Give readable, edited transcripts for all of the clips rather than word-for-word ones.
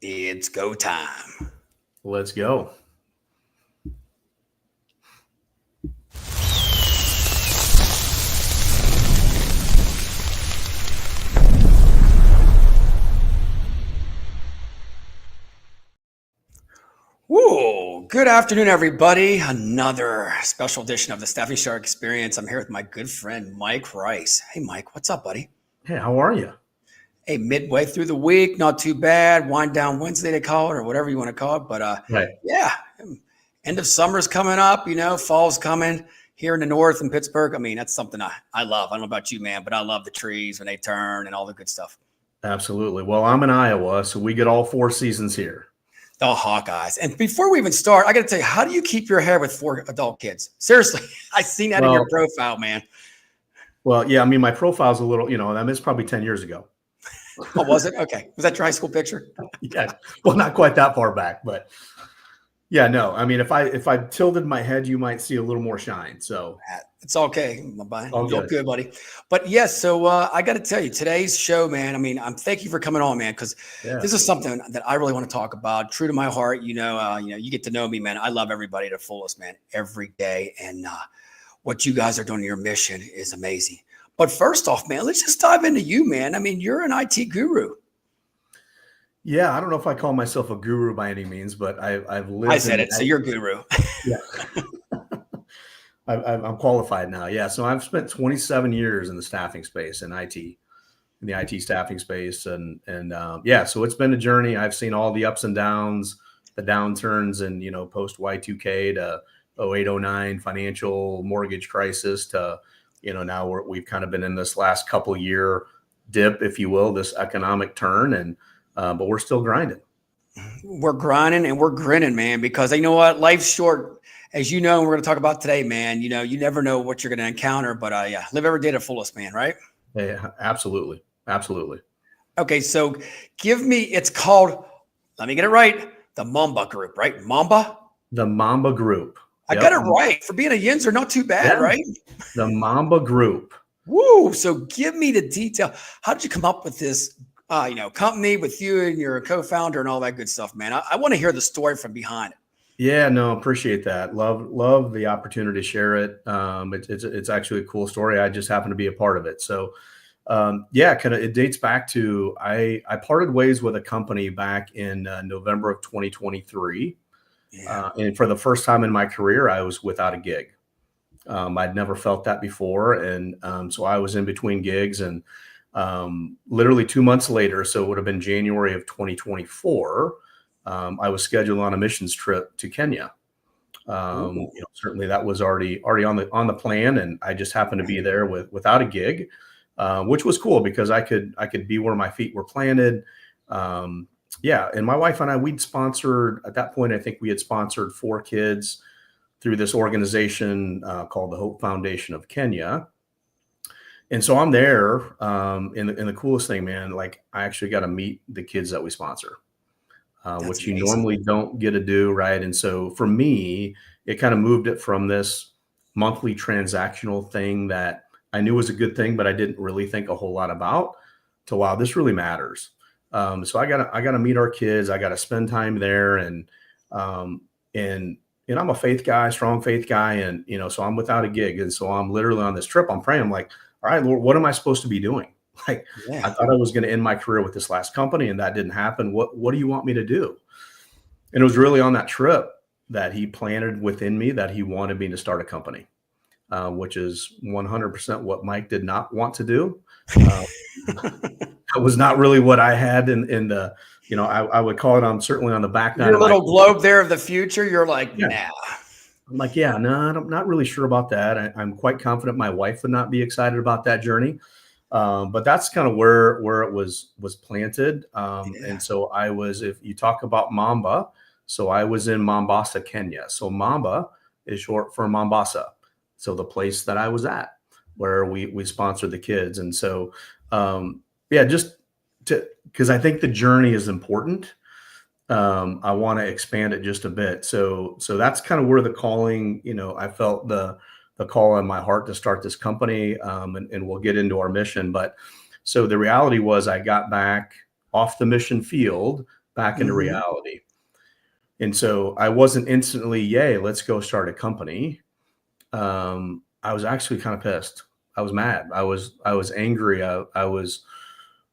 It's go time. Let's go. Whoa, good afternoon, everybody. Another special edition of the Staffing Shark Experience. I'm here with my good friend, Mike Rice. Hey, Mike, what's up, buddy? Hey, how are you? Hey, midway through the week, not too bad. Wind down Wednesday, they call it, or whatever you want to call it. But Right. yeah, end of summer's coming up. Fall's coming here in the north in Pittsburgh. I mean, that's something I love. I don't know about you, man, but I love the trees when they turn and all the good stuff. Absolutely. Well, I'm in Iowa, so we get all 4 seasons here. The Hawkeyes. And before we even start, I got to tell you, how do you keep your hair with 4 adult kids? Seriously, I seen that in your profile, man. Well, yeah, I mean, my profile's a little, I mean, it's probably 10 years ago. Oh, was it? Okay. Was that your high school picture? Yeah. Well, not quite that far back, but yeah, no. I mean, if I tilted my head, you might see a little more shine. So it's okay. You're good, buddy. But yes, so I got to tell you, today's show, man. I mean, thank you for coming on, man, because this is something that I really want to talk about. True to my heart, you get to know me, man. I love everybody to the fullest, man, every day, and what you guys are doing in your mission is amazing. But first off, man, let's just dive into you, man. I mean, you're an IT guru. Yeah, I don't know if I call myself a guru by any means, but I've lived. I said it, so you're a guru. Yeah. I'm qualified now. Yeah. So I've spent 27 years in the staffing space in IT, in the IT staffing space. And yeah, so it's been a journey. I've seen all the ups and downs, the downturns and, post Y2K to 08, 09 financial mortgage crisis to, now we've kind of been in this last couple year dip, if you will, this economic turn. And, but we're still grinding. We're grinding and we're grinning, man, because you know what? Life's short. As you know, we're going to talk about today, man. You never know what you're going to encounter, but yeah, live every day to the fullest, man, right? Yeah, absolutely. Absolutely. Okay, so it's called, let me get it right, the Mamba Group, right? Mamba? The Mamba Group. I got it right. For being a Yinzer, not too bad, right? The Mamba Group. Woo! So give me the detail. How did you come up with this, company with you and your co-founder and all that good stuff, man? I want to hear the story from behind it. Yeah, no, appreciate that. Love the opportunity to share it. It's actually a cool story. I just happen to be a part of it. So, yeah, it dates back to I parted ways with a company back in November of 2023. Yeah. And for the first time in my career, I was without a gig. I'd never felt that before. And so I was in between gigs and literally 2 months later, so it would have been January of 2024, I was scheduled on a missions trip to Kenya. Certainly that was already on the plan. And I just happened to be there without a gig, which was cool because I could be where my feet were planted. Yeah. And my wife and I, we'd sponsored at that point, I think we had sponsored 4 kids through this organization called the Hope Foundation of Kenya. And so I'm there. And the coolest thing, man, like I actually got to meet the kids that we sponsor, which you normally don't get to do. Right. And so for me, it kind of moved it from this monthly transactional thing that I knew was a good thing, but I didn't really think a whole lot about to, wow, this really matters. So I gotta meet our kids. I gotta spend time there. And I'm a faith guy, strong faith guy. And, so I'm without a gig. And so I'm literally on this trip. I'm praying. I'm like, all right, Lord, what am I supposed to be doing? Like, I thought I was going to end my career with this last company and that didn't happen. What do you want me to do? And it was really on that trip that he planted within me that he wanted me to start a company, which is 100% what Mike did not want to do. That was not really what I had in the, I would call it, I'm certainly on the back. Your little globe there of the future. You're like, nah. I'm like, yeah, no, I'm not really sure about that. I'm quite confident my wife would not be excited about that journey. But that's kind of where it was planted. And so I was, if you talk about Mamba, so I was in Mombasa, Kenya. So Mamba is short for Mombasa. So the place that I was at where we sponsored the kids. And so, because I think the journey is important. I want to expand it just a bit. So that's kind of where the calling, I felt the call in my heart to start this company. And we'll get into our mission. But so the reality was I got back off the mission field back into reality. And so I wasn't instantly, yay, let's go start a company. I was actually kind of pissed. I was mad. I was angry. I was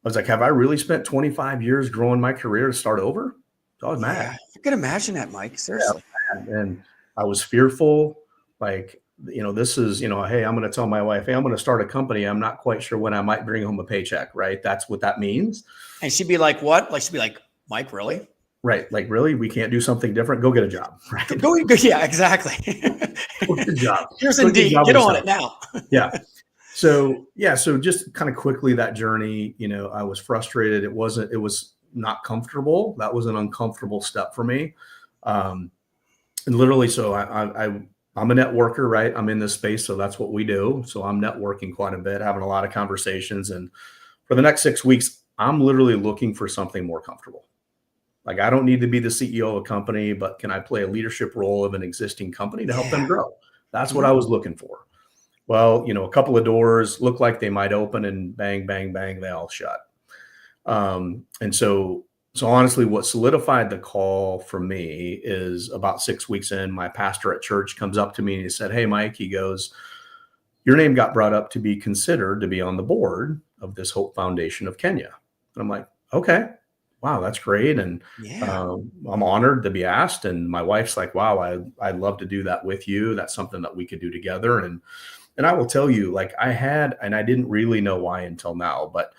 like, have I really spent 25 years growing my career to start over? So I was mad. Yeah, I can imagine that, Mike. Seriously. Yeah, and I was fearful. Like, this is, hey, I'm going to tell my wife, hey, I'm going to start a company. I'm not quite sure when I might bring home a paycheck, right? That's what that means. And she'd be like, what? Like, she'd be like, Mike, really? Right. Like, really? We can't do something different? Go get a job. Right. Go, yeah, exactly. Go get a job. Here's Indeed. Get on it now. Yeah. So just kind of quickly that journey, I was frustrated. It was not comfortable. That was an uncomfortable step for me. And literally, so I'm a networker, right? I'm in this space. So that's what we do. So I'm networking quite a bit, having a lot of conversations. And for the next 6 weeks, I'm literally looking for something more comfortable. Like, I don't need to be the CEO of a company, but can I play a leadership role of an existing company to help them grow? That's what I was looking for. Well, a couple of doors looked like they might open, and bang, bang, bang, they all shut. And so honestly, what solidified the call for me is about 6 weeks in, my pastor at church comes up to me and he said, hey, Mike, he goes, your name got brought up to be considered to be on the board of this Hope Foundation of Kenya. And I'm like, okay. Wow, that's great. And I'm honored to be asked. And my wife's like, wow, I'd love to do that with you. That's something that we could do together. And I will tell you, like, I didn't really know why until now, but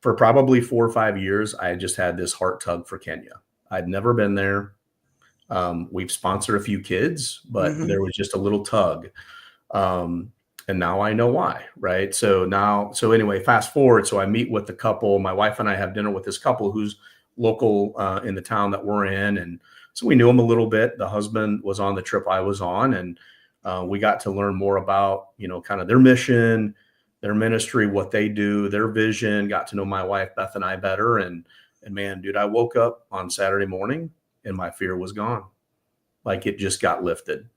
for probably 4 or 5 years, I just had this heart tug for Kenya. I'd never been there. We've sponsored a few kids, but there was just a little tug. And now I know why, right? So anyway, fast forward. So I meet with the couple. My wife and I have dinner with this couple who's local in the town that we're in. And so we knew them a little bit. The husband was on the trip I was on, and we got to learn more about, kind of their mission, their ministry, what they do, their vision, got to know my wife, Beth, and I better. And man, dude, I woke up on Saturday morning and my fear was gone. Like, it just got lifted.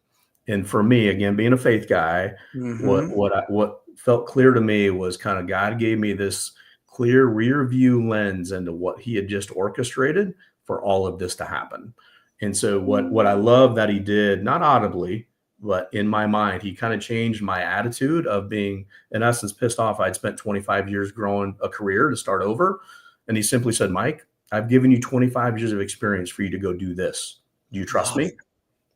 And for me, again, being a faith guy, what felt clear to me was kind of God gave me this clear rear view lens into what he had just orchestrated for all of this to happen. And so what I love that he did, not audibly, but in my mind, he kind of changed my attitude of being, in essence, pissed off. I'd spent 25 years growing a career to start over. And he simply said, Mike, I've given you 25 years of experience for you to go do this. Do you trust me?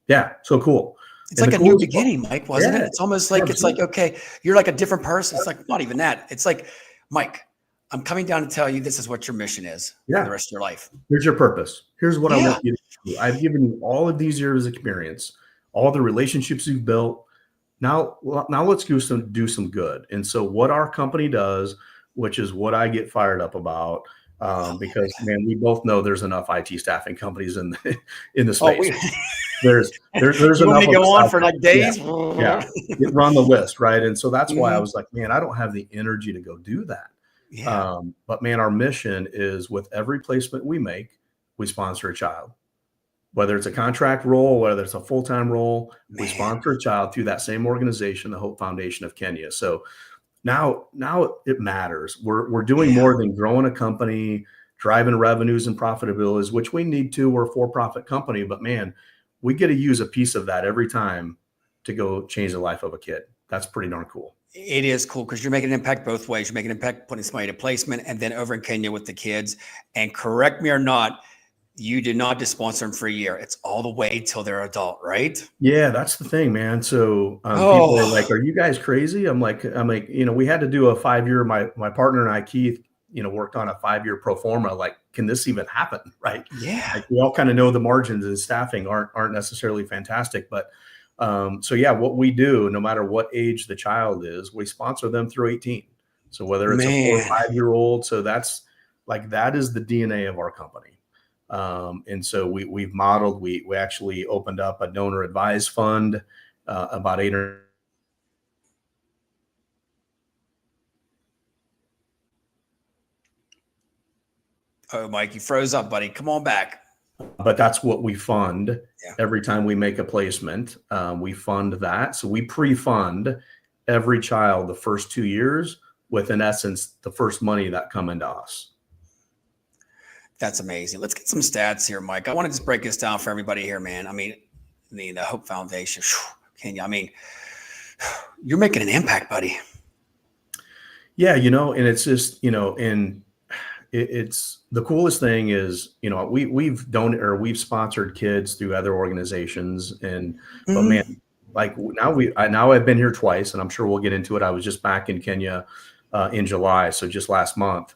Yeah. So cool. It's like a new beginning, Mike, wasn't it? It's almost like, it's like, okay, you're like a different person. It's like, not even that. It's like, Mike, I'm coming down to tell you this is what your mission is for the rest of your life. Here's your purpose. Here's what I want you to do. I've given you all of these years of experience, all the relationships you've built. Now let's do some good. And so what our company does, which is what I get fired up about, because man, we both know there's enough IT staffing companies in the space. There's you want me to go on for like days. Yeah. Run the list, right? And so that's why I was like, man, I don't have the energy to go do that. Yeah. But man, our mission is, with every placement we make, we sponsor a child. Whether it's a contract role, whether it's a full-time role, we sponsor a child through that same organization, the Hope Foundation of Kenya. So now it matters. We're doing more than growing a company, driving revenues and profitabilities, which we need to. We're a for-profit company, but man, we get to use a piece of that every time to go change the life of a kid. That's pretty darn cool. It is cool because you're making an impact both ways. You're making an impact putting somebody to placement, and then over in Kenya with the kids. And correct me or not, you did not just sponsor them for a year. It's all the way till they're adult, right? Yeah, that's the thing, man. So people are like, "Are you guys crazy?" I'm like, we had to do a 5-year. My partner and I, Keith, worked on a 5-year pro forma. Like, can this even happen? Right? Yeah. Like, we all kind of know the margins and staffing aren't necessarily fantastic, but what we do, no matter what age the child is, we sponsor them through 18. So whether it's a 4 or 5-year-old, so that is the DNA of our company. And so we've modeled, we actually opened up a donor advised fund, about 8 or Oh, Mike, you froze up, buddy. Come on back. But that's what we fund every time we make a placement. We fund that. So we pre-fund every child the first 2 years with, in essence, the first money that come into us. That's amazing. Let's get some stats here, Mike. I want to just break this down for everybody here, man. I mean, the Hope Foundation, Kenya, I mean, you're making an impact, buddy. Yeah, and it's just, and it's the coolest thing is, we've sponsored kids through other organizations, but man, like now I've been here twice, and I'm sure we'll get into it. I was just back in Kenya in July, so just last month.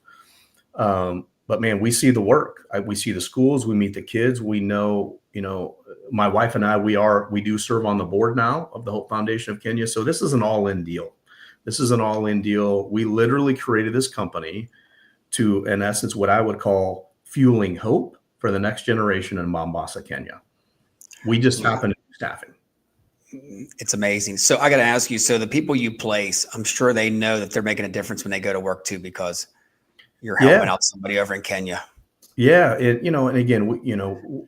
But man, we see the work. We see the schools. We meet the kids. We know, my wife and I, we do serve on the board now of the Hope Foundation of Kenya. So this is an all-in deal. We literally created this company to, in essence, what I would call fueling hope for the next generation in Mombasa, Kenya. We just happen to do staffing. It's amazing. So I got to ask you, so the people you place, I'm sure they know that they're making a difference when they go to work too, because you're helping out somebody over in Kenya. Yeah. And again,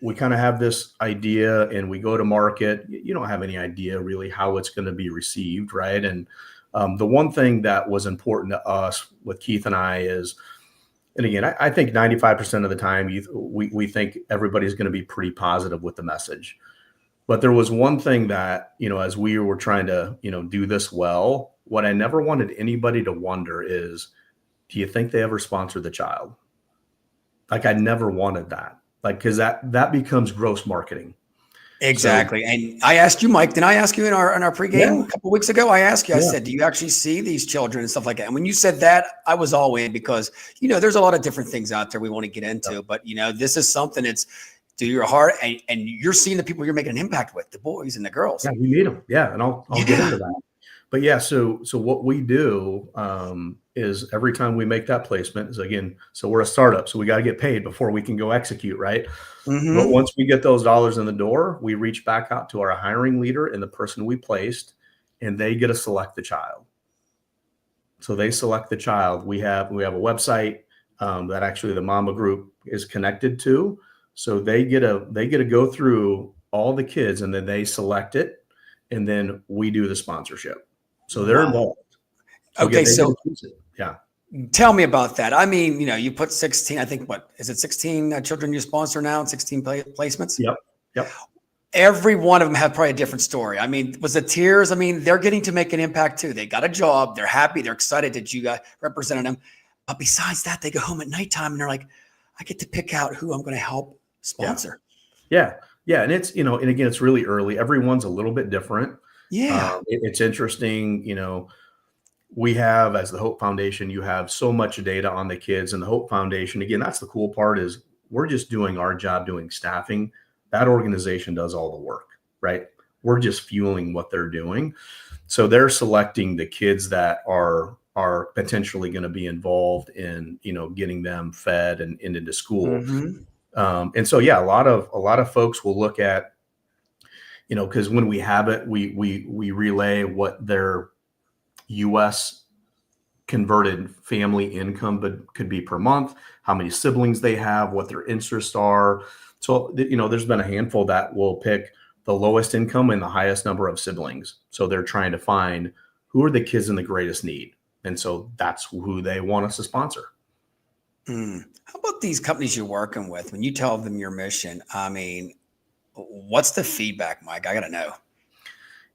we kind of have this idea and we go to market. You don't have any idea really how it's going to be received. Right. And the one thing that was important to us with Keith and I is, and again, I think 95% of the time we think everybody's going to be pretty positive with the message. But there was one thing that, as we were trying to, do this well, what I never wanted anybody to wonder is, do you think they ever sponsored the child? Like, I never wanted that, because that becomes gross marketing. Exactly. So, and I asked you, Mike, didn't I ask you in our pregame a couple of weeks ago? I asked you, I said, do you actually see these children and stuff like that? And when you said that, I was all in, because, there's a lot of different things out there we want to get into, but this is something that's to your heart, and you're seeing the people you're making an impact with, the boys and the girls. Yeah, we meet them. Yeah. And I'll get into that. But yeah, so what we do is every time we make that placement is, again, so we're a startup, so we got to get paid before we can go execute, right? Mm-hmm. But once we get those dollars in the door, we reach back out to our hiring leader and the person we placed, and they get to select the child. So they select the child. We have a website that actually the Mamba Group is connected to. So they get to go through all the kids, and then they select it, and then we do the sponsorship. So they're involved. Okay, so yeah. Tell me about that. I mean, you put 16, I think, what is it, 16 children you sponsor now and 16 placements? Yep. Every one of them have probably a different story. I mean, was it tears? I mean, they're getting to make an impact too. They got a job. They're happy. They're excited that you guys represented them. But besides that, they go home at nighttime and they're like, I get to pick out who I'm going to help sponsor. Yeah. And it's, and again, it's really early. Everyone's a little bit different. Yeah. It's interesting. We have, as the Hope Foundation, you have so much data on the kids, and the Hope Foundation, again, that's the cool part, is we're just doing our job doing staffing. That organization does all the work, right? We're just fueling what they're doing. So they're selecting the kids that are potentially going to be involved in, getting them fed and into school. Mm-hmm. And so, yeah, a lot of folks will look at, because when we have it, we relay what their U.S. converted family income could be per month, how many siblings they have, what their interests are. So, there's been a handful that will pick the lowest income and the highest number of siblings. So they're trying to find who are the kids in the greatest need. And so that's who they want us to sponsor. How about these companies you're working with? When you tell them your mission, I mean, what's the feedback, Mike? I got to know.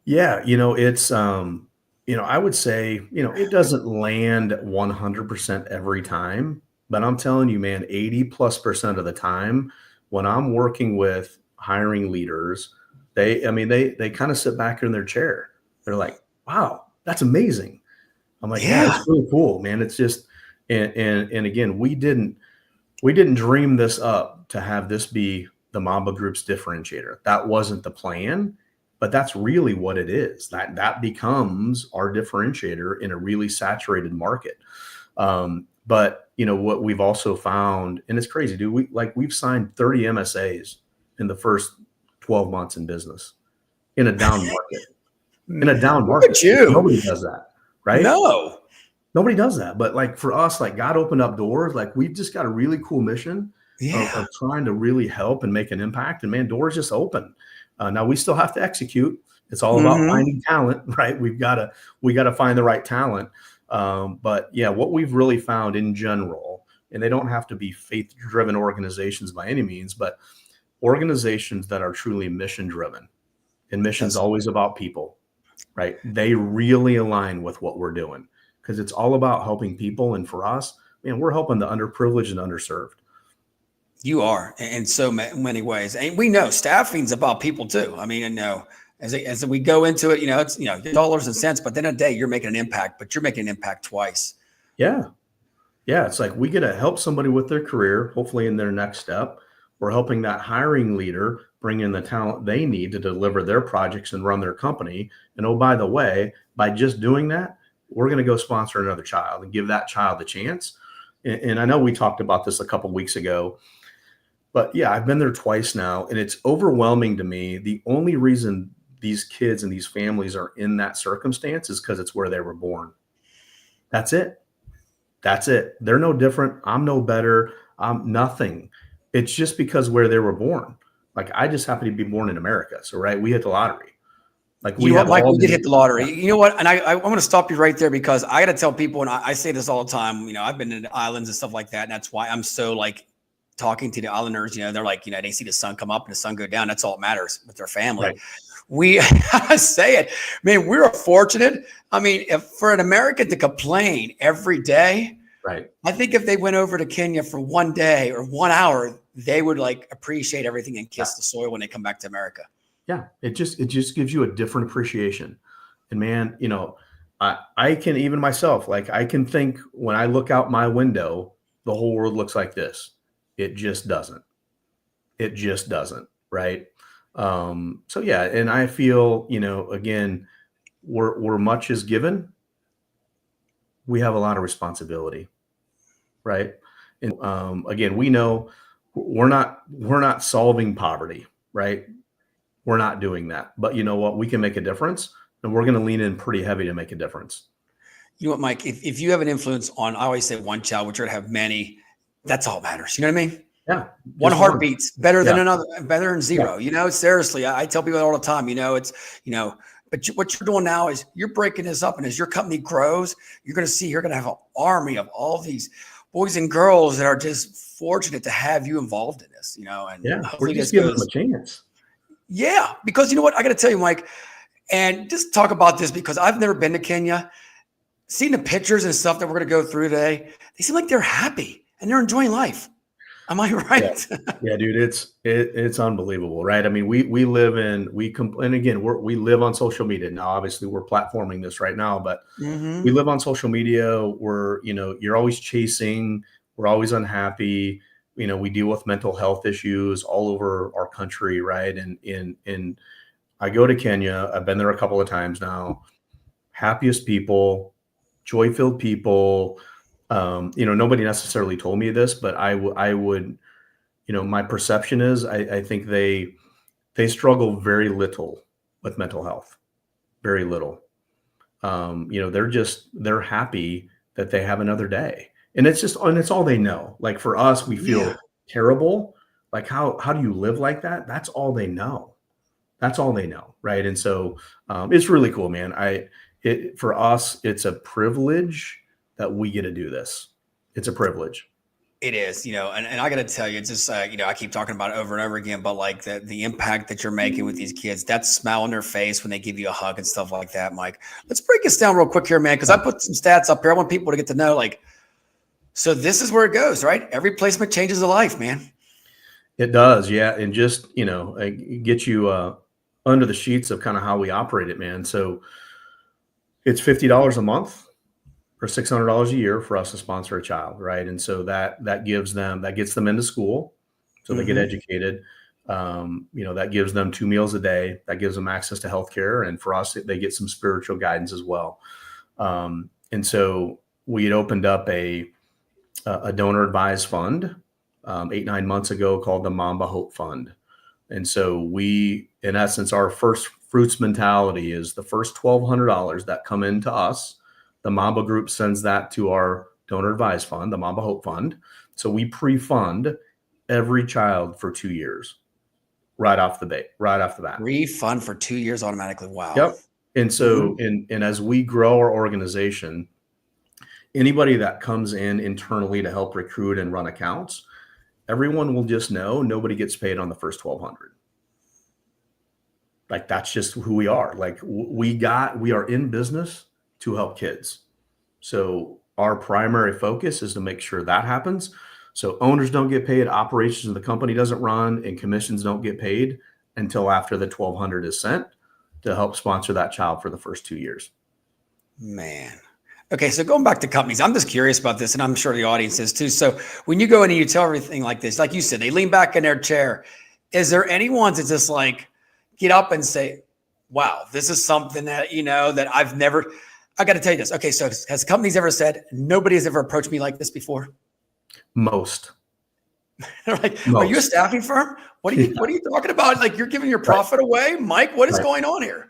Yeah. It's, I would say, it doesn't land 100% every time, but I'm telling you, man, 80+% of the time when I'm working with hiring leaders, they kind of sit back in their chair. They're like, wow, that's amazing. I'm like, yeah, it's really cool, man. It's just, and again, we didn't dream this up to have this be the Mamba Group's differentiator. That wasn't the plan, but that's really what it is. That becomes our differentiator in a really saturated market. But what we've also found, and it's crazy, dude, we've signed 30 MSAs in the first 12 months in business in a down market. Look at you. Nobody does that, right? No. Nobody does that. But for us, God opened up doors. We've just got a really cool mission of trying to really help and make an impact. And man, doors just open. Now we still have to execute. It's all about finding talent, right? We got to find the right talent. But yeah, what we've really found in general and they don't have to be faith-driven organizations by any means, but organizations that are truly mission-driven, and mission's always about people, right? They really align with what we're doing because it's all about helping people. And for us, man, we're helping the underprivileged and underserved. You are in so many ways. And we know staffing's about people too. I mean, I know as we go into it, it's, dollars and cents, but then a day you're making an impact, but you're making an impact twice. Yeah. Yeah. It's like we get to help somebody with their career, hopefully in their next step. We're helping that hiring leader bring in the talent they need to deliver their projects and run their company. And oh, by the way, by just doing that, we're going to go sponsor another child and give that child a chance. And I know we talked about this a couple of weeks ago, but yeah, I've been there twice now, and it's overwhelming to me. The only reason these kids and these families are in that circumstance is because it's where they were born. That's it. That's it. They're no different. I'm no better. I'm nothing. It's just because where they were born. Like I just happen to be born in America. So, right, we hit the lottery. Like we did hit the lottery. You know what? And I want to stop you right there because I got to tell people, and I say this all the time, I've been in the islands and stuff like that. And that's why I'm so like talking to the islanders, they're like, they see the sun come up and the sun go down. That's all that matters with their family. Right. We say it, man, we're fortunate. I mean, if for an American to complain every day, right? I think if they went over to Kenya for one day or 1 hour, they would like appreciate everything and kiss the soil when they come back to America. Yeah. It just gives you a different appreciation. And man, I can, even myself, like I can think when I look out my window, the whole world looks like this. It just doesn't. It just doesn't. Right. So yeah. And I feel, again, where much is given, we have a lot of responsibility. Right. And, again, we know we're not solving poverty, right? We're not doing that, but you know what? We can make a difference, and we're going to lean in pretty heavy to make a difference. You know what, Mike, if you have an influence on, I always say one child, which would have many, that's all that matters. You know what I mean? Yeah. One heartbeat's better than another, better than zero. Yeah. Seriously, I tell people all the time, but what you're doing now is you're breaking this up. And as your company grows, you're going to have an army of all these boys and girls that are just fortunate to have you involved in this, and we're just giving them a chance. Yeah. Because you know what, I got to tell you, Mike, and just talk about this because I've never been to Kenya, seen the pictures and stuff that we're going to go through today. They seem like they're happy and they're enjoying life. Am I right? Yeah, dude, it's unbelievable, right? I mean, we live in, and again, we live on social media now. Obviously, we're platforming this right now, but we live on social media. We're, you're always chasing. We're always unhappy. We deal with mental health issues all over our country, right? And I go to Kenya. I've been there a couple of times now. Happiest people, joy-filled people. Nobody necessarily told me this, but I would, my perception is I think they struggle very little with mental health, very little. They're happy that they have another day, and it's all they know. Like for us, we feel terrible. Like how do you live like that? That's all they know. That's all they know. Right. And so, it's really cool, man. For us, it's a privilege that we get to do this. It's a privilege. It is, and I got to tell you, it's just, I keep talking about it over and over again, but like the impact that you're making with these kids, that smile on their face when they give you a hug and stuff like that, Mike. Let's break this down real quick here, man, because I put some stats up here. I want people to get to know, like, so this is where it goes, right? Every placement changes a life, man. It does, yeah. And just, get you under the sheets of kind of how we operate it, man. So it's $50 a month. For $600 a year for us to sponsor a child, right? And so that gets them into school, so they get educated. That gives them 2 meals a day. That gives them access to healthcare, and for us, they get some spiritual guidance as well. And so we had opened up a donor advised fund 8-9 months ago called the Mamba Hope Fund. And so we, in essence, our first fruits mentality is the first $1,200 that come into us. The Mamba Group sends that to our donor advised fund, the Mamba Hope Fund. So we pre-fund every child for 2 years, right off the bat. Refund for 2 years automatically. Wow. Yep. And so, and as we grow our organization, anybody that comes in internally to help recruit and run accounts, everyone will just know nobody gets paid on the first 1,200. Like, that's just who we are. Like, we are in business to help kids. So our primary focus is to make sure that happens. So owners don't get paid, operations of the company doesn't run, and commissions don't get paid until after the 1,200 is sent to help sponsor that child for the first 2 years. Man. Okay, so going back to companies, I'm just curious about this, and I'm sure the audience is too. So when you go in and you tell everything like this, like you said, they lean back in their chair. Is there any ones that just like get up and say, wow, this is something that, that I got to tell you this. Okay, so has companies ever said, nobody has ever approached me like this before? Most. They're like, most. Are you a staffing firm? What are you talking about? Like, you're giving your profit away? Mike, what is going on here?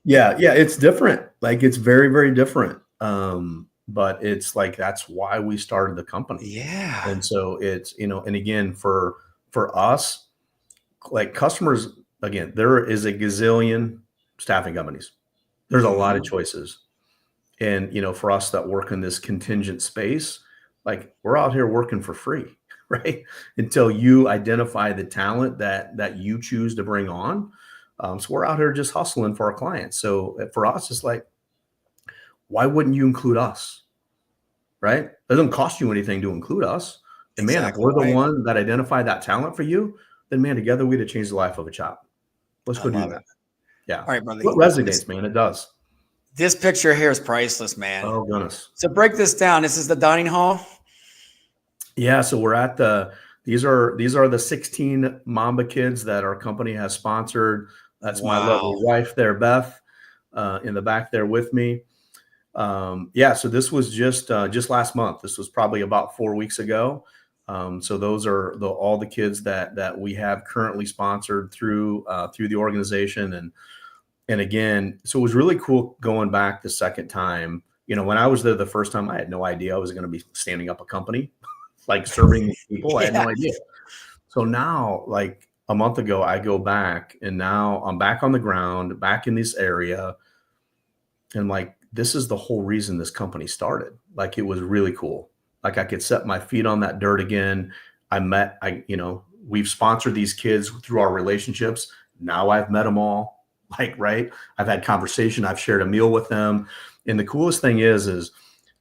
Yeah, it's different. Like, it's very, very different. But it's like, that's why we started the company. Yeah. And so it's, and again, for us, like, customers, again, there is a gazillion staffing companies. There's a lot of choices. And, for us that work in this contingent space, like, we're out here working for free, right? Until you identify the talent that you choose to bring on. So we're out here just hustling for our clients. So for us, it's like, why wouldn't you include us? Right? It doesn't cost you anything to include us. And man, if we're the one that identify that talent for you, then man, together we'd have changed the life of a child. Let's go do that. Yeah. All right, brother. What resonates, man? It does. This picture here is priceless, man. Oh, goodness. So break this down. This is the dining hall. Yeah. So we're at these are the 16 Mamba kids that our company has sponsored. That's my lovely wife there, Beth, in the back there with me. So this was just last month. This was probably about 4 weeks ago. So those are all the kids that we have currently sponsored through the organization. And again, so it was really cool going back the second time. When I was there the first time, I had no idea I was going to be standing up a company, like serving people. I had no idea. So now, like a month ago, I go back and now I'm back on the ground, back in this area. And like, this is the whole reason this company started. Like, it was really cool. Like, I could set my feet on that dirt again. We've sponsored these kids through our relationships. Now I've met them all. Like, right. I've had conversation. I've shared a meal with them. And the coolest thing is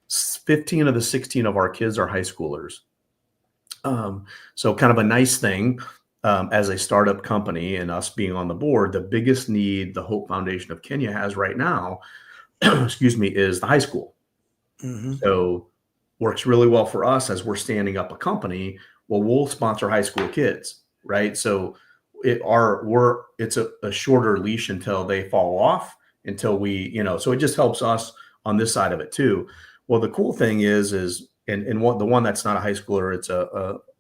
15 of the 16 of our kids are high schoolers. So kind of a nice thing, as a startup company and us being on the board, the biggest need the Hope Foundation of Kenya has right now, excuse me, is the high school. Mm-hmm. So works really well for us as we're standing up a company. Well, we'll sponsor high school kids, right? So it's a shorter leash until they fall off, until we, so it just helps us on this side of it too. Well, the cool thing is the one that's not a high schooler, it's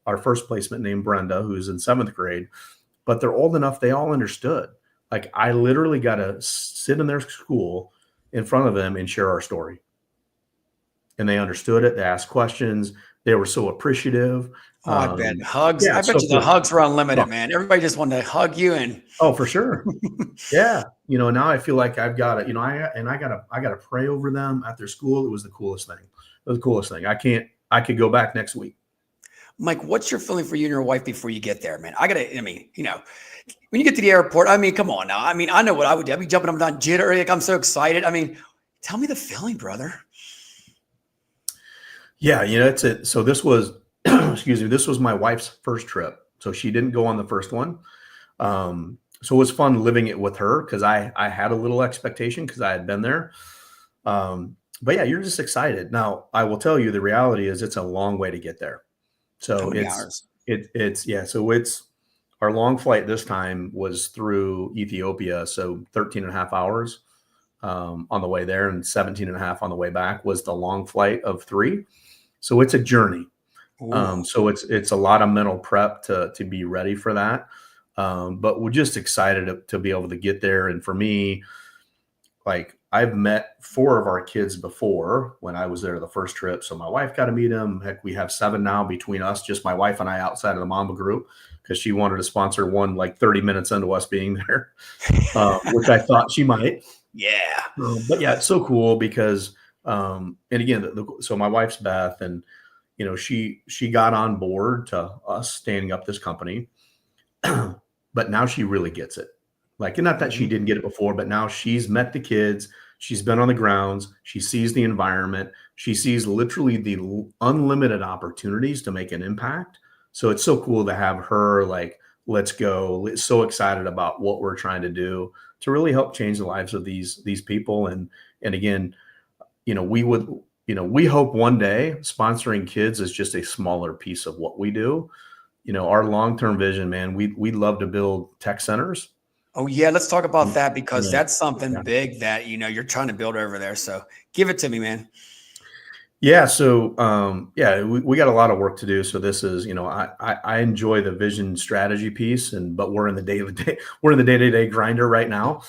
our first placement named Brenda, who's in 7th grade, but they're old enough. They all understood. Like, I literally got to sit in their school in front of them and share our story. And they understood it. They asked questions. They were so appreciative. Oh, I bet hugs. Yeah, I bet you the hugs were unlimited, man. Everybody just wanted to hug you. And oh, for sure. Yeah. Now I feel like I've got to, I got to pray over them at their school. It was the coolest thing. It was the coolest thing. I could go back next week. Mike, what's your feeling for you and your wife before you get there, man? When you get to the airport, come on now. I know what I would do. I'd be jumping up and down, jittery. Like, I'm so excited. Tell me the feeling, brother. Yeah, so this was, excuse me, this was my wife's first trip. So she didn't go on the first one. So it was fun living it with her because I had a little expectation because I had been there. But yeah, you're just excited. Now, I will tell you, the reality is it's a long way to get there. So it's our long flight this time was through Ethiopia. So 13 and a half hours on the way there and 17 and a half on the way back was the long flight of 3. So it's a journey. So it's a lot of mental prep to be ready for that. But we're just excited to be able to get there. And for me, like, I've met 4 of our kids before when I was there the first trip. So my wife got to meet them. Heck, we have 7 now between us, just my wife and I outside of the Mamba group, because she wanted to sponsor one like 30 minutes into us being there, which I thought she might. Yeah. But yeah, it's so cool because And again, so my wife's Beth, and she got on board to us standing up this company, but now she really gets it. Like, and not that she didn't get it before, but now she's met the kids, she's been on the grounds, she sees the environment, she sees literally the unlimited opportunities to make an impact. So it's so cool to have her like, let's go, so excited about what we're trying to do to really help change the lives of these people. And again, we hope one day sponsoring kids is just a smaller piece of what we do. Our long-term vision, man, we'd love to build tech centers. Oh yeah, let's talk about that, because that's something big that you're trying to build over there. So give it to me, man. Yeah. So we got a lot of work to do. So this is, I enjoy the vision strategy piece, but we're in the day-to-day grinder right now.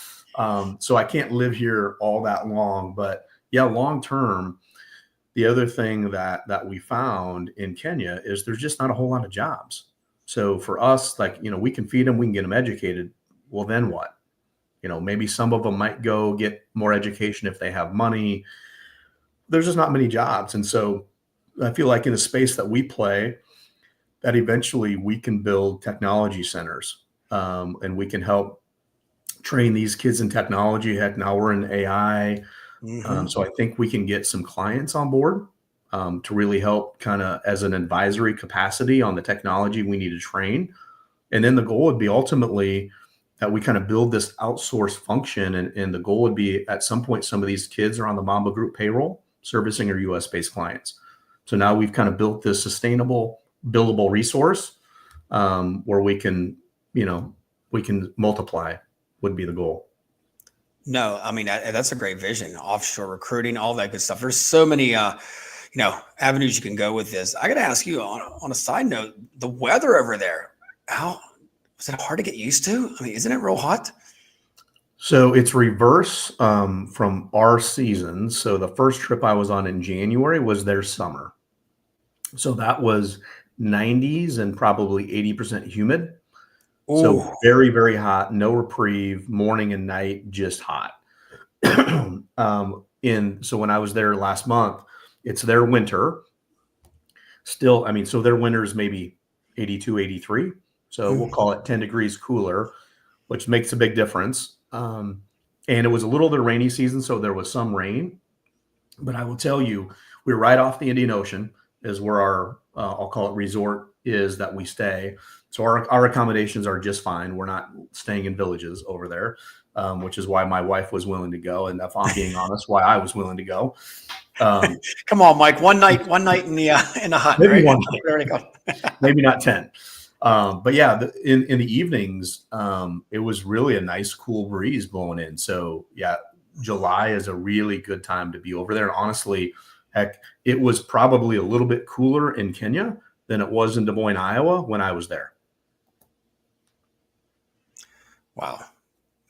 So I can't live here all that long, but yeah, long term, the other thing that we found in Kenya is there's just not a whole lot of jobs. So for us, like, we can feed them, we can get them educated. Well, then what? Maybe some of them might go get more education if they have money. There's just not many jobs. And so I feel like in the space that we play, that eventually we can build technology centers, and we can help train these kids in technology. Heck, now we're in AI. So I think we can get some clients on board to really help kind of as an advisory capacity on the technology we need to train. And then the goal would be ultimately that we kind of build this outsourced function. And the goal would be at some point, some of these kids are on the Mamba Group payroll servicing our US based clients. So now we've kind of built this sustainable, billable resource where we can multiply would be the goal. No, I mean, that's a great vision. Offshore recruiting, all that good stuff. There's so many, avenues you can go with this. I got to ask you on a side note, the weather over there, was it hard to get used to? I mean, isn't it real hot? So it's reverse from our season. So the first trip I was on in January was their summer. So that was 90s and probably 80% humid. Ooh. So very, very hot, no reprieve, morning and night, just hot. So when I was there last month, it's their winter still. I mean, so their winter is maybe 82, 83. So we'll call it 10 degrees cooler, which makes a big difference. And it was a little bit of rainy season, so there was some rain. But I will tell you, we're right off the Indian Ocean is where our, I'll call it resort is that we stay. So our accommodations are just fine. We're not staying in villages over there, which is why my wife was willing to go. And if I'm being honest, why I was willing to go. Come on, Mike. One night in the hut. Maybe right? one night. Maybe not 10. But yeah, in the evenings, it was really a nice, cool breeze blowing in. So yeah, July is a really good time to be over there. And honestly, heck, it was probably a little bit cooler in Kenya than it was in Des Moines, Iowa when I was there. Wow.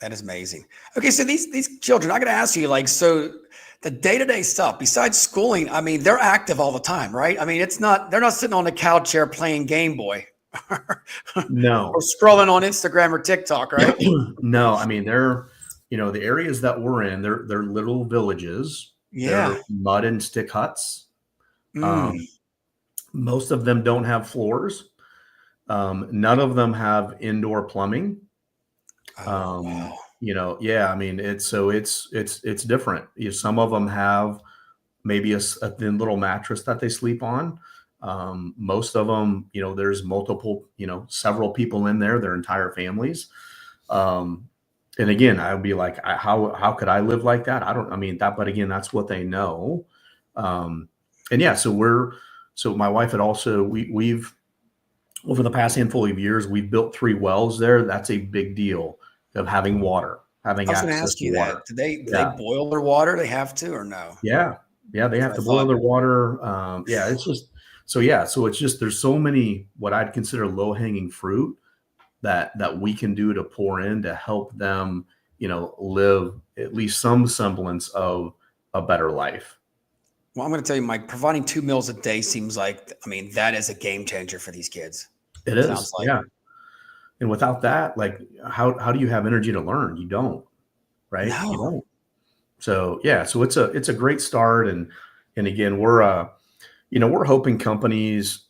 That is amazing. Okay. So these children, I got to ask you, like, so the day-to-day stuff besides schooling, I mean, they're active all the time, right? I mean, they're not sitting on the couch here playing Game Boy. No. Or scrolling on Instagram or TikTok, right? No, I mean, they're, the areas that we're in, they're little villages. Yeah. They're mud and stick huts. Most of them don't have floors. None of them have indoor plumbing. Wow. Yeah, I mean, it's different. Some of them have maybe a thin little mattress that they sleep on. Most of them, there's multiple, several people in there, their entire families. And again, I would be like, how could I live like that? But again, that's what they know. And yeah, so my wife had also, we've over the past handful of years, we've built 3 wells there. That's a big deal of having water, having access to water. I was going to ask you that. Do they boil their water? They have to, or no? Yeah. Yeah. They have to boil their water. Yeah. It's just, so it's just, there's so many, what I'd consider low hanging fruit that we can do to pour in to help them, live at least some semblance of a better life. Well, I'm going to tell you, Mike, providing 2 meals a day seems like, that is a game changer for these kids. It is. Like. Yeah. And without that, like, how do you have energy to learn? You don't, right? No. You don't. So yeah, so it's a great start. And again, we're hoping companies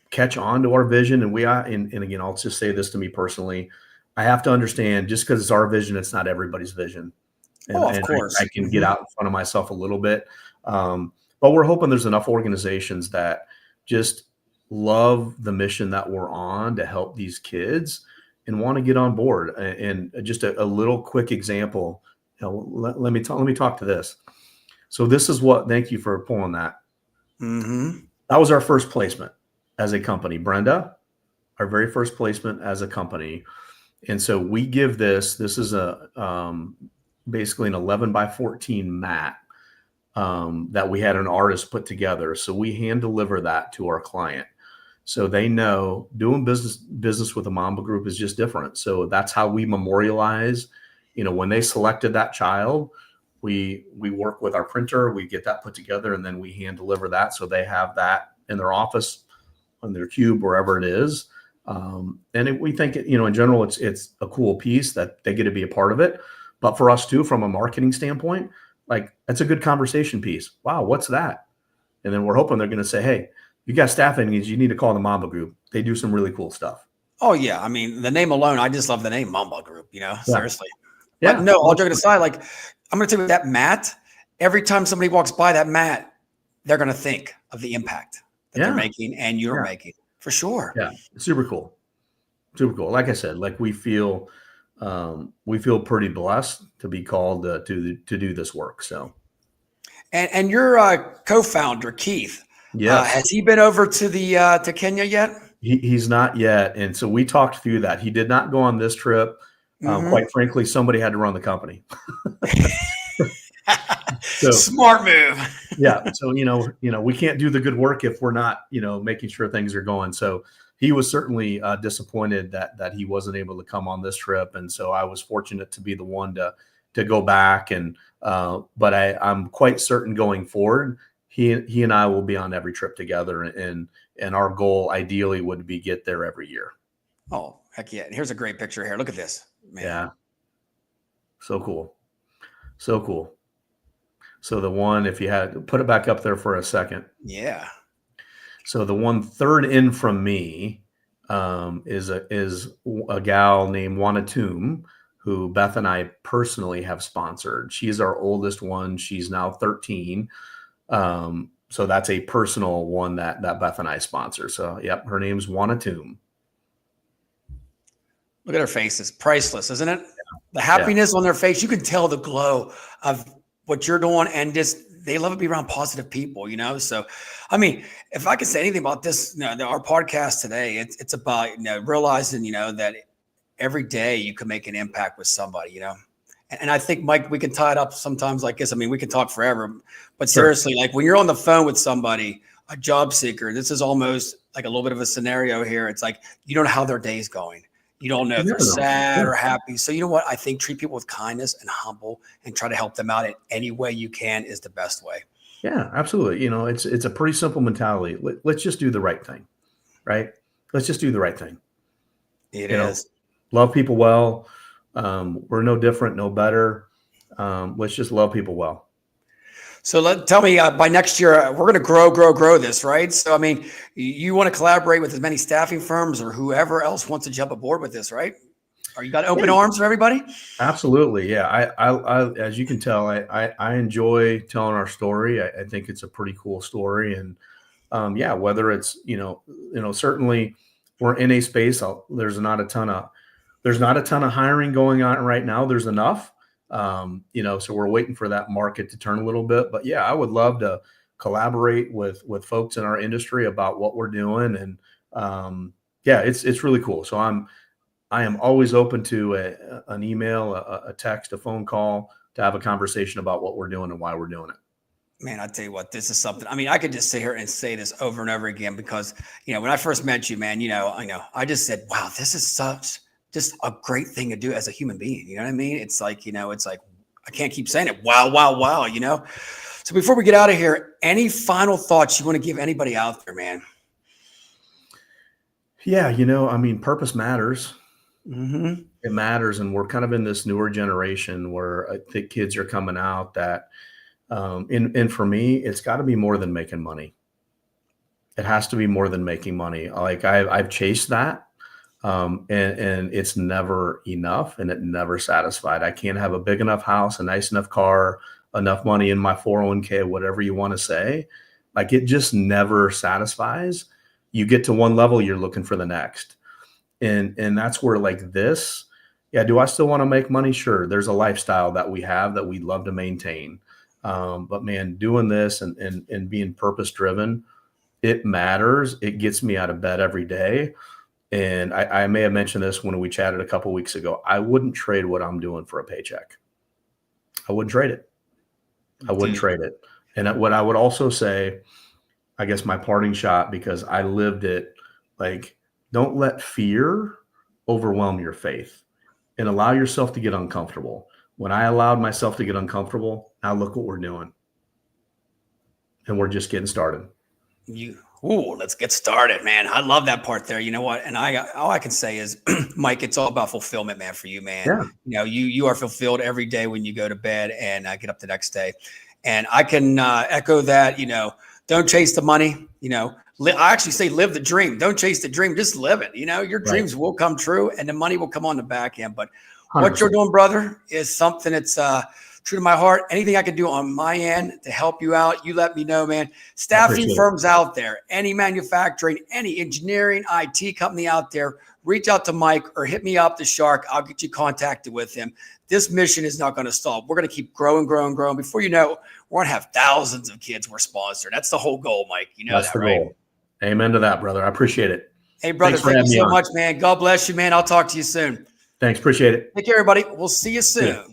catch on to our vision. And again, I'll just say this to me personally. I have to understand, just because it's our vision, it's not everybody's vision. And, Oh, of and course. I can get out in front of myself a little bit. But we're hoping there's enough organizations that just love the mission that we're on to help these kids and want to get on board. And just a little quick example, let me talk to this. So this is thank you for pulling that. That was our first placement as a company, Brenda, our very first placement as a company. And so we give this is basically an 11 by 14 mat that we had an artist put together. So we hand deliver that to our client. So they know doing business with the Mamba Group is just different. So that's how we memorialize, when they selected that child, we work with our printer, we get that put together, and then we hand deliver that. So they have that in their office, on their cube, wherever it is. We think, in general, it's a cool piece that they get to be a part of it. But for us too, from a marketing standpoint, like, that's a good conversation piece. Wow, what's that? And then we're hoping they're going to say, hey, you got staffing needs, you need to call the Mamba Group. They do some really cool stuff. Oh yeah. I mean, the name alone, I just love the name Mamba Group, seriously. Yeah. But no, all joking aside, like, I'm going to tell you that mat, every time somebody walks by that mat, they're going to think of the impact that they're making and you're making, for sure. Yeah. Super cool. Super cool. Like I said, like, we feel pretty blessed to be called to do this work. So, and your co-founder Keith, has he been over to Kenya yet? He's not yet, and so we talked through that. He did not go on this trip. Quite frankly, somebody had to run the company. So, smart move. Yeah. So we can't do the good work if we're not making sure things are going. So he was certainly disappointed that he wasn't able to come on this trip. And so I was fortunate to be the one to go back. And but I'm quite certain going forward, he and I will be on every trip together. And our goal ideally would be get there every year. Oh, heck yeah. And here's a great picture here. Look at this, man. Yeah. So cool. So cool. So the one, if you had put it back up there for a second. Yeah. So the one third in from me is a gal named Wanatum, who Beth and I personally have sponsored. She's our oldest one. She's now 13. So that's a personal one that Beth and I sponsor. So yep, her name's Wanatum. Look at her face. It's priceless, isn't it? The happiness on their face. You can tell the glow of what you're doing, and just they love to be around positive people, So, I mean, if I could say anything about this, our podcast today, it's about realizing that every day you can make an impact with somebody, And I think, Mike, we can tie it up sometimes like this. I mean, we can talk forever, but seriously, like, when you're on the phone with somebody, a job seeker, this is almost like a little bit of a scenario here. It's like you don't know how their day's going. You don't know if they're sad or happy. So, you know what? I think treat people with kindness and humble and try to help them out in any way you can is the best way. Yeah, absolutely. It's a pretty simple mentality. Let's just do the right thing, right? Let's just do the right thing. It is. Love people well. We're no different, no better. Let's just love people well. So tell me, by next year, we're going to grow this, right? So, I mean, you want to collaborate with as many staffing firms or whoever else wants to jump aboard with this, right? Are you got open arms for everybody? Absolutely. Yeah. I as you can tell, I enjoy telling our story. I think it's a pretty cool story. And whether it's, certainly we're in a space, there's not a ton of hiring going on right now. There's enough. So we're waiting for that market to turn a little bit, but I would love to collaborate with folks in our industry about what we're doing. And it's really cool. So I am always open to an email, a text, a phone call to have a conversation about what we're doing and why we're doing it. Man, I tell you what, this is something. I mean, I could just sit here and say this over and over again because, when I first met you, man, I just said, wow, this is just a great thing to do as a human being. You know what I mean? It's like, I can't keep saying it. Wow, wow, wow. So before we get out of here, any final thoughts you want to give anybody out there, man? Yeah. I mean, purpose matters. Mm-hmm. It matters. And we're kind of in this newer generation where I think kids are coming out that, and for me, it's got to be more than making money. It has to be more than making money. Like I've chased that. And it's never enough and it never satisfied. I can't have a big enough house, a nice enough car, enough money in my 401k, whatever you want to say. Like it just never satisfies. You get to one level, you're looking for the next. And that's where like this, yeah, do I still want to make money? Sure. There's a lifestyle that we have that we'd love to maintain. But man, doing this and being purpose driven, it matters. It gets me out of bed every day. And I may have mentioned this when we chatted a couple of weeks ago. I wouldn't trade what I'm doing for a paycheck. I wouldn't trade it. I wouldn't trade it. And what I would also say, I guess my parting shot, because I lived it, like, don't let fear overwhelm your faith and allow yourself to get uncomfortable. When I allowed myself to get uncomfortable, now look what we're doing. And we're just getting started. Let's get started, man. I love that part there. You know what? And all I can say is, Mike, it's all about fulfillment, man, for you, man. Yeah. You know, you are fulfilled every day when you go to bed and get up the next day. And I can echo that. You know, don't chase the money. You know, I actually say live the dream. Don't chase the dream. Just live it. You know, your dreams will come true and the money will come on the back end. But 100%. What you're doing, brother, is something that's true to my heart. Anything I can do on my end to help you out, you let me know, man. Staffing firms out there, any manufacturing, any engineering, IT company out there, reach out to Mike or hit me up, the Shark. I'll get you contacted with him. This mission is not going to stop. We're going to keep growing. Before you know, we're going to have thousands of kids we're sponsored. That's the whole goal, Mike. You know that's that, right? Goal. Amen to that, brother. I appreciate it. Hey, brother, thank you so much, man. God bless you, man. I'll talk to you soon. Thanks. Appreciate it. Take care, everybody. We'll see you soon. Yeah.